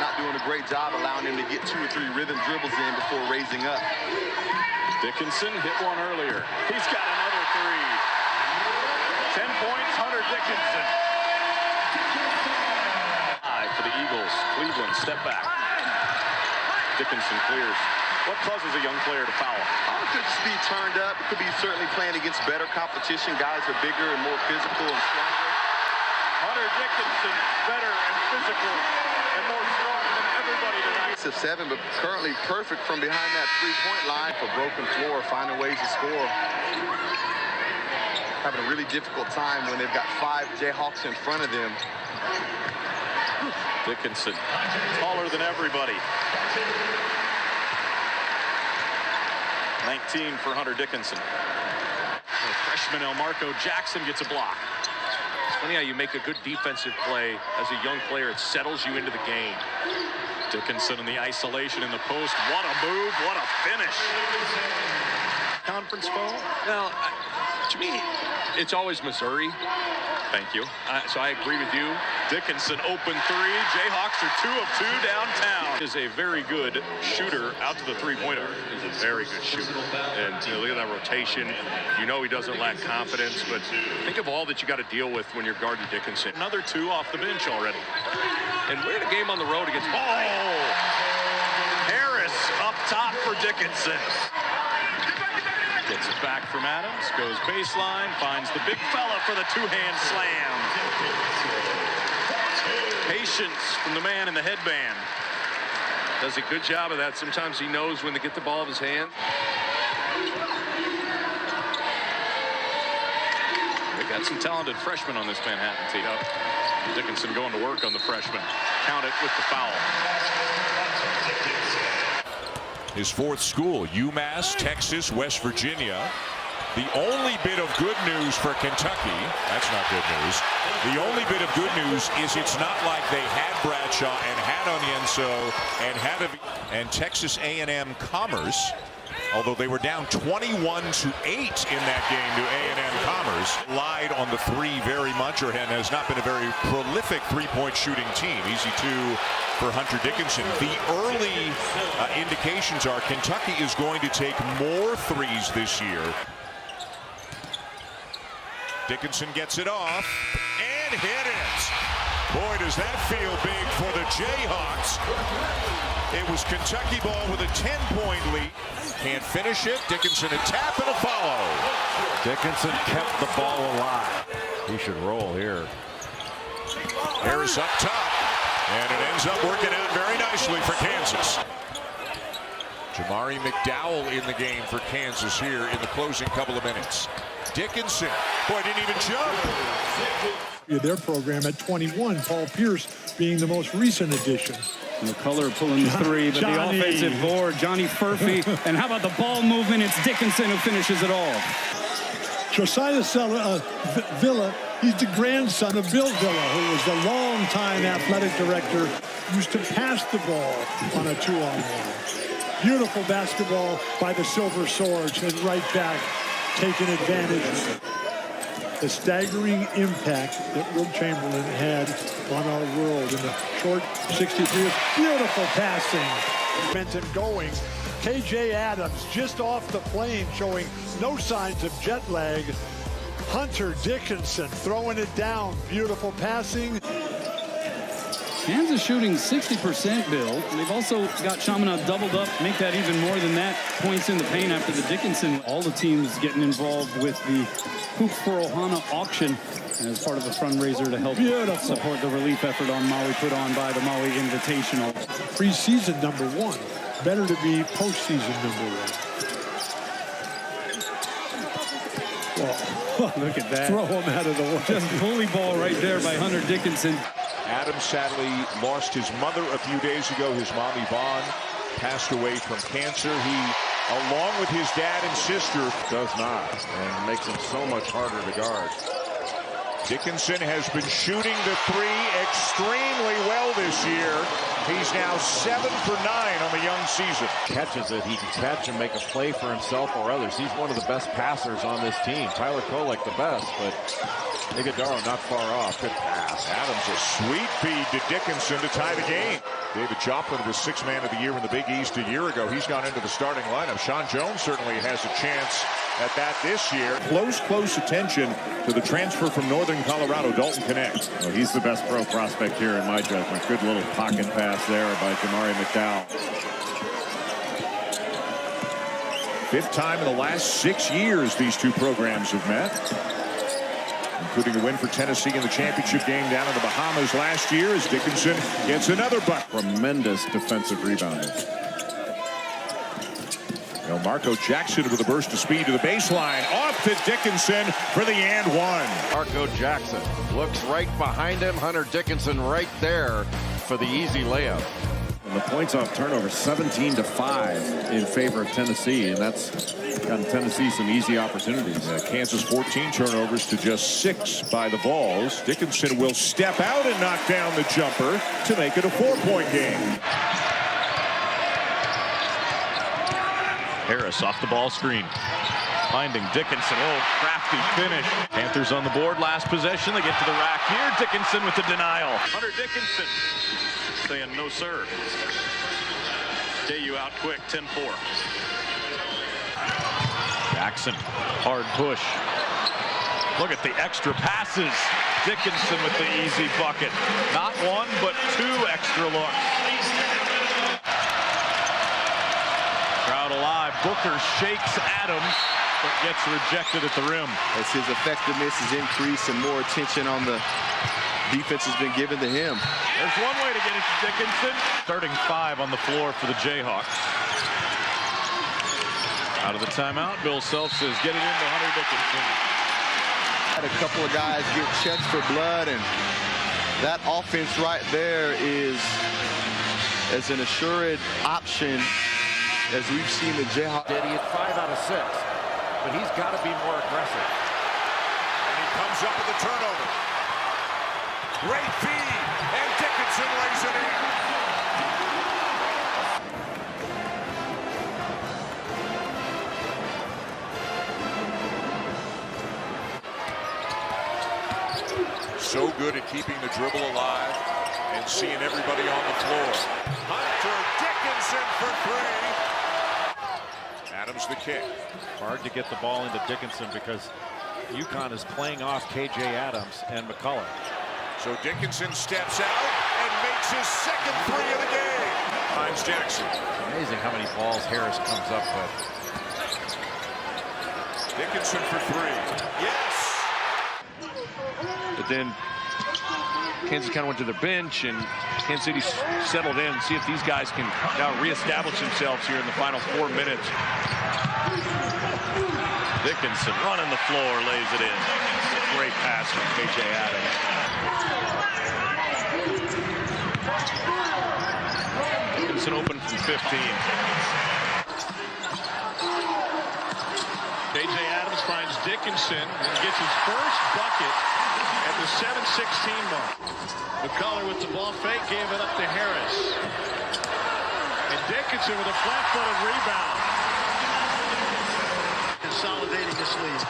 not doing a great job allowing him to get 2 or 3 rhythm dribbles in before raising up. Dickinson hit one earlier. He's got another 3. 10 points, Hunter Dickinson. For the Eagles, Cleveland, step back. Dickinson clears. What causes a young player to foul? It could just be turned up. It could be certainly playing against better competition. Guys are bigger and more physical and stronger. Hunter Dickinson, better and physical and more strong than everybody tonight. 7, but currently perfect from behind that 3-point line. For broken floor, finding ways to score. Having a really difficult time when they've got 5 Jayhawks in front of them. Dickinson, taller than everybody. 19 for Hunter Dickinson. Freshman Elmarco Jackson gets a block. It's funny how you make a good defensive play as a young player. It settles you into the game. Dickinson in the isolation in the post. What a move, what a finish. Conference foul? Well, to me, it's always Missouri. Thank you. So I agree with you. Dickinson open 3. Jayhawks are 2 of 2 downtown. Is a very good shooter out to the 3-point arc. He's a very good shooter. And look at that rotation. You know he doesn't lack confidence, but think of all that you got to deal with when you're guarding Dickinson. Another 2 off the bench already. And we're in a game on the road against... Oh! Harris up top for Dickinson. Gets it back from Adams, goes baseline, finds the big fella for the 2-hand slam. Patience from the man in the headband. Does a good job of that. Sometimes he knows when to get the ball of his hand. They got some talented freshmen on this Manhattan team. Dickinson going to work on the freshman. Count it with the foul. His 4th school, UMass, Texas, West Virginia. The only bit of good news for Kentucky, that's not good news. The only bit of good news is it's not like they had Bradshaw and had Onienso and Texas A&M Commerce, although they were down 21-8 in that game to A&M Commerce, lied on the 3 very much, or has not been a very prolific 3-point shooting team. Easy 2 for Hunter Dickinson. The early indications are Kentucky is going to take more 3s this year. Dickinson gets it off and hit it. Boy, does that feel big for the Jayhawks. It was Kentucky ball with a 10-point lead. Can't finish it. Dickinson a tap and a follow. Dickinson kept the ball alive. He should roll here. Harris up top. And it ends up working out very nicely for Kansas. Jamari McDowell in the game for Kansas here in the closing couple of minutes. Dickinson, boy, didn't even jump. Their program at 21, Paul Pierce being the most recent addition. McCullough pulling the 3, but the offensive board, Johnny Furphy. And how about the ball movement? It's Dickinson who finishes it all. Josiah Villa, he's the grandson of Bill Villa, who was the longtime athletic director, used to pass the ball on a 2-on-1. Beautiful basketball by the Silver Swords, and right back, taking advantage of the staggering impact that Will Chamberlain had on our world in the short 63 years. Beautiful passing. Momentum going. KJ Adams just off the plane, showing no signs of jet lag. Hunter Dickinson throwing it down. Beautiful passing. Kansas shooting 60%, Bill. And they've also got Chaminade doubled up, make that even more than that. Points in the paint after the Dickinson. All the teams getting involved with the Hoop for Ohana auction as part of a fundraiser to help support the relief effort on Maui put on by the Maui Invitational. Preseason #1. Better to be postseason #1. Well, look at that. Throw him out of the way. Just bully ball right there by Hunter Dickinson. Adams sadly lost his mother a few days ago. His mom, Yvonne, passed away from cancer. He, along with his dad and sister, Does not, and makes him so much harder to guard. Dickinson has been shooting the 3 extremely well this year. He's now 7 for 9 on the young season. Catches it, he can catch and make a play for himself or others. He's one of the best passers on this team. Tyler Kolek the best, but Iguodala not far off. Good pass. Adams a sweet feed to Dickinson to tie the game. David Joplin was Sixth Man of the Year in the Big East a year ago. He's gone into the starting lineup. Sean Jones certainly has a chance at that this year. Close attention to the transfer from Northern Colorado, Dalton Connect. Well, he's the best pro prospect here in my judgment. Good little pocket pass there by Jamari McDowell. Fifth time in the last 6 years these two programs have met, including a win for Tennessee in the championship game down in the Bahamas last year as Dickinson gets another bucket. Tremendous defensive rebounding. Marco Jackson with a burst of speed to the baseline. Off to Dickinson for the and one. Marco Jackson looks right behind him. Hunter Dickinson right there for the easy layup. And the points off turnover 17-5 in favor of Tennessee, and that's gotten Tennessee some easy opportunities. Kansas 14 turnovers to just 6 by the Vols. Dickinson will step out and knock down the jumper to make it a 4-point game. Harris off the ball screen. Finding Dickinson. Oh, crafty finish. Panthers on the board. Last possession. They get to the rack here. Dickinson with the denial. Hunter Dickinson saying no, sir. KU out quick. 10-4. Jackson. Hard push. Look at the extra passes. Dickinson with the easy bucket. Not one, but 2 extra looks. Crowd alive. Booker shakes Adams, but gets rejected at the rim. As his effectiveness has increased and more attention on the defense has been given to him. There's one way to get it to Dickinson. Starting 5 on the floor for the Jayhawks. Out of the timeout, Bill Self says get it into Hunter Dickinson. Had a couple of guys get checks for blood, and that offense right there is as an assured option as we've seen the Jayhawks. He had 5 out of 6, but he's got to be more aggressive. And he comes up with a turnover. Great feed, and Dickinson lays it in. So good at keeping the dribble alive and seeing everybody on the floor. Hunter Dickinson for 3. Adams the kick. Hard to get the ball into Dickinson because UConn is playing off KJ Adams and McCullough. So Dickinson steps out and makes his second 3 of the game. Finds Jackson. Amazing how many balls Harris comes up with. Dickinson for 3. Yes! But then Kansas kind of went to their bench, and Kansas City settled in. See if these guys can now reestablish themselves here in the final 4 minutes. Dickinson running the floor, lays it in. Great pass from KJ Adams. Dickinson open from 15. KJ Adams finds Dickinson and gets his first bucket at the 7:16 mark. McCullough with the ball fake, gave it up to Harris. And Dickinson with a flat-footed rebound. Consolidating this lead.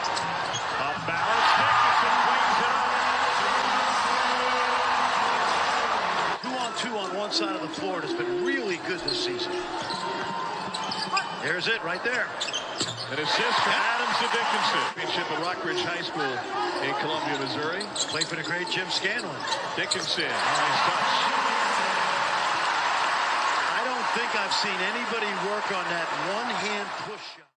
Off balance, Dickinson brings it up. 2-on-2 on one side of the floor. It has been really good this season. There's it right there. An assist from Adams to Dickinson. Championship at Rockridge High School in Columbia, Missouri. Played for the great Jim Scanlon. Dickinson, nice touch. I don't think I've seen anybody work on that one-hand push shot.